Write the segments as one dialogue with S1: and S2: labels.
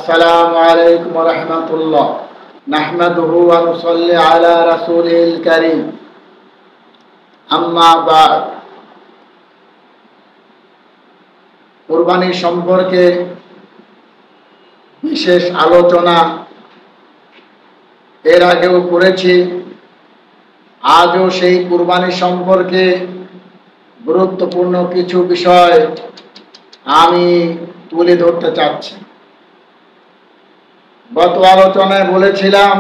S1: আসসালামু আলাইকুম ওয়া রাহমাতুল্লাহ। নাহমাদুহু ওয়া নুসাল্লি আলা রাসূলিল কারীম। আম্মা বা'দ। কুরবানি সম্পর্কে বিশেষ আলোচনা এর আগেও করেছি। আজও সেই কুরবানি সম্পর্কে গুরুত্বপূর্ণ কিছু বিষয় আমি তুলে ধরতে চাচ্ছি। গত আলোচনায় বলেছিলাম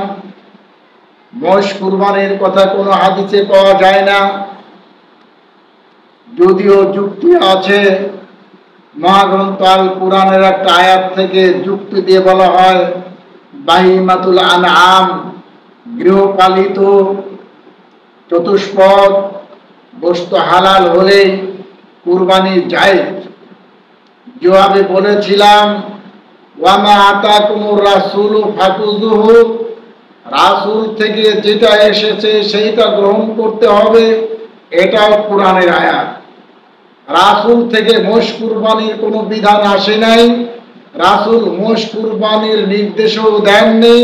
S1: মোষ কুরবানির কথা কোনো হাদিসে পাওয়া যায় না, যদিও যুক্তি আছে। মহাগ্রন্থ আল কুরআনের একটা আয়াত থেকে যুক্তি দিয়ে বলা হয়, বাহিমাতুল আনআম, গৃহপালিত চতুষ্পদ বস্তু হালাল হলেই কুরবানি জায়েজ। জবাবে বলেছিলাম, ওয়ামা আতাকুমুর রাসূলু ফাকুযুহু, রাসূল থেকে যেটা এসেছে সেইটা গ্রহণ করতে হবে, এটাও কোরআনের আয়াত। রাসূল থেকে মোষ কুরবানির কোনো বিধান আসে নাই, রাসূল মোষ কুরবানির নির্দেশও দেননি।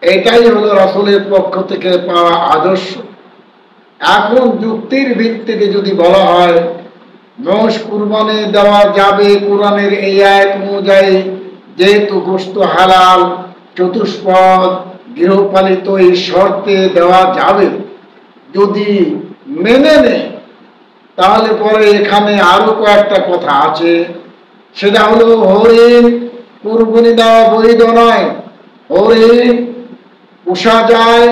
S1: এটাই হলো রাসূলের পক্ষ থেকে পাওয়া আদর্শ। এখন যুক্তির ভিত্তিতে যদি বলা হয় মোষ কুরবানি দেওয়া যাবে কোরআনের এই আয়াত অনুযায়ী, যেহেতু গোশত হালাল, চতুষ্পদ, গৃহপালিত, এই শর্তে দেওয়া যাবে, যদি মেনে নেয়, তাহলে পরে এখানে আরো কয়েকটা কথা আছে। সেটা হলো, হরিণ কুরবানি দেওয়া বৈধ নয়। হরিণ পোষা যায়,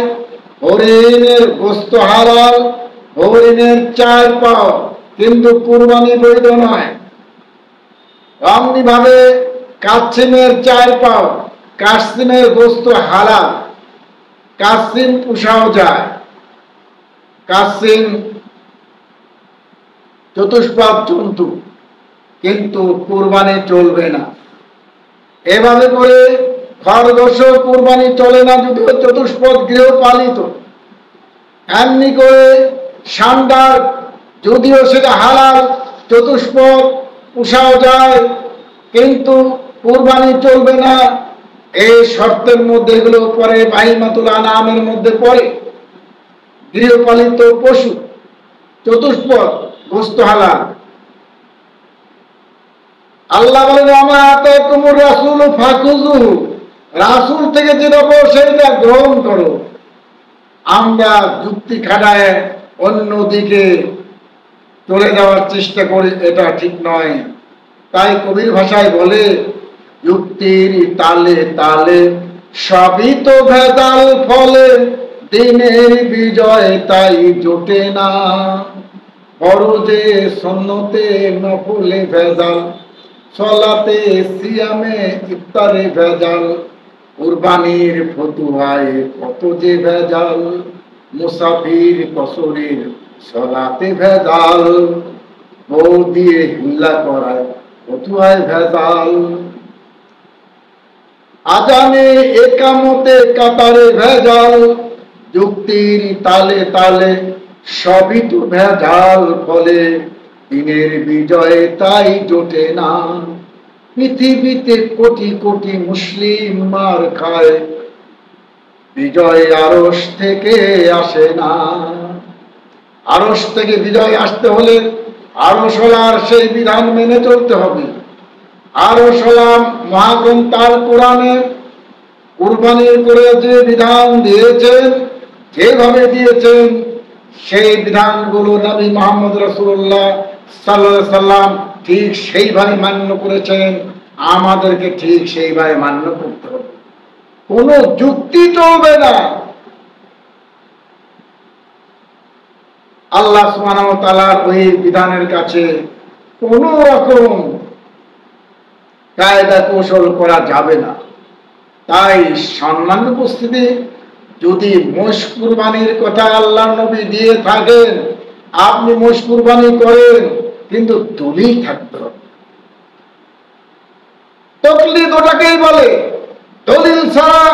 S1: হরিণের গোশত হালাল, হরিণের 4 পাও, কিন্তু কুরবানি বৈধ নয়। অমনি ভাবে কাচ্ছিমের 4 পাও, কাচ্ছিমের গোশত হালাল, কাচ্ছিম পোষাও যায়, কাচ্ছিম চতুষ্পদ জন্তু, কিন্তু কুরবানি চলবে না। এভাবে করে খরগোশও কুরবানি চলে না, যদিও চতুষ্পদ গৃহপালিত। এমনি করে ষান্ডার, যদিও সেটা হালাল, চতুষ্পদ পোষাও যায়, কিন্তু কুরবানি চলবে না। এই শর্তের মধ্যে এগুলো পরে বাহিমাতুল আনআমের মধ্যে পড়ে। গৃহপালিত পশু, চতুষ্পদ, গোশত হালাল। আল্লাহ বলেন, ওয়ামা আতাকুমুর রাসূলু ফাকুযুহু, রাসূল থেকে যেটা পাও সেটা গ্রহণ করো। আমরা যুক্তি খাটায় অন্যদিকে চলে যাওয়ার চেষ্টা করি, এটা ঠিক নয়। তাই কবির ভাষায় বলে, যুক্তির তালে তালে সবই তো ভেজাল, ফলে দিনের বিজয় তাই জোটে না। ফরজে সুন্নতে নফলে ভেজাল, সলাতে সিয়ামে ইফতারে ভেজাল, কুরবানির ফতুয়ায় কত যে ভেজাল, মুসাফির কসরের সলাতে ভেজাল, বউ দিয়ে হিল্লা করায় ফতুয়ায় ভেজাল, আজানে একামতে কাতারে ভেজাল, যুক্তির তালে তালে সবই তো ভেজাল, ফলে দিনের বিজয়ে তাই জোটে না। পৃথিবীতে কোটি কোটি মুসলিম মার খায়, বিজয় আরশ থেকে আসে না। আরশ থেকে বিজয় আসতে হলে আরশ হলার সেই বিধান মেনে চলতে হবে। আরশ হলাম মহাগ্রন্থ আল কুরআনে কুরবানির করে যে বিধান দিয়েছেন, যেভাবে দিয়েছেন, সেই বিধানগুলো নবী মুহাম্মদ রাসূলুল্লাহ সাল্লাল্লাহু আলাইহি সাল্লাম ঠিক সেইভাবে মান্য করেছেন। আমাদেরকে ঠিক সেইভাবে মান্য করতে হবে, কোনো যুক্তি চলবে না। আল্লাহ সুবহানাহু ওয়া তাআলার ওই বিধানের কাছে কোনো রকম কায়দা কৌশল করা যাবে না। তাই সম্মানিত উপস্থিতি, যদি মোষ কুরবানির কথা আল্লাহ নবী দিয়ে থাকেন, আপনি মোষ কুরবানি করেন, কিন্তু দলিল থাকতে হবে। তাকলিদ ওটাকেই বলে, দলিল ছাড়া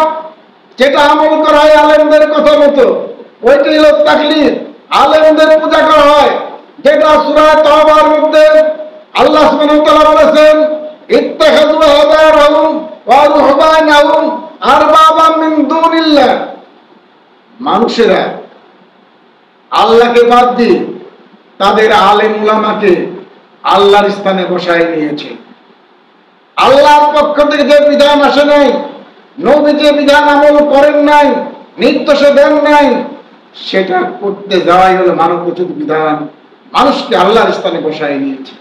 S1: যেটা আমল করা হয় আলেমদের কথা মতো, ওইটাই হলো তাকলিদ। আলেমদের পূজা করা হয়, যেটা সূরা তাওবার মধ্যে আল্লাহ সুবহানাহু ওয়া তাআলা বলেছেন, ইত্তাখাযু আহবারহুম মানুষেরা আল্লাহকে বাদ দিয়ে তাদের আলেম উলামাকে আল্লাহর স্থানে বসায় নিয়েছে। আল্লাহর পক্ষ থেকে যে বিধান আসে নাই, নবী যে বিধান আমল করেন নাই, নির্দেশ দেন নাই, সেটা করতে যাওয়াই হলো মানবোচিত বিধান। মানুষকে আল্লাহর স্থানে বসায় নিয়েছে।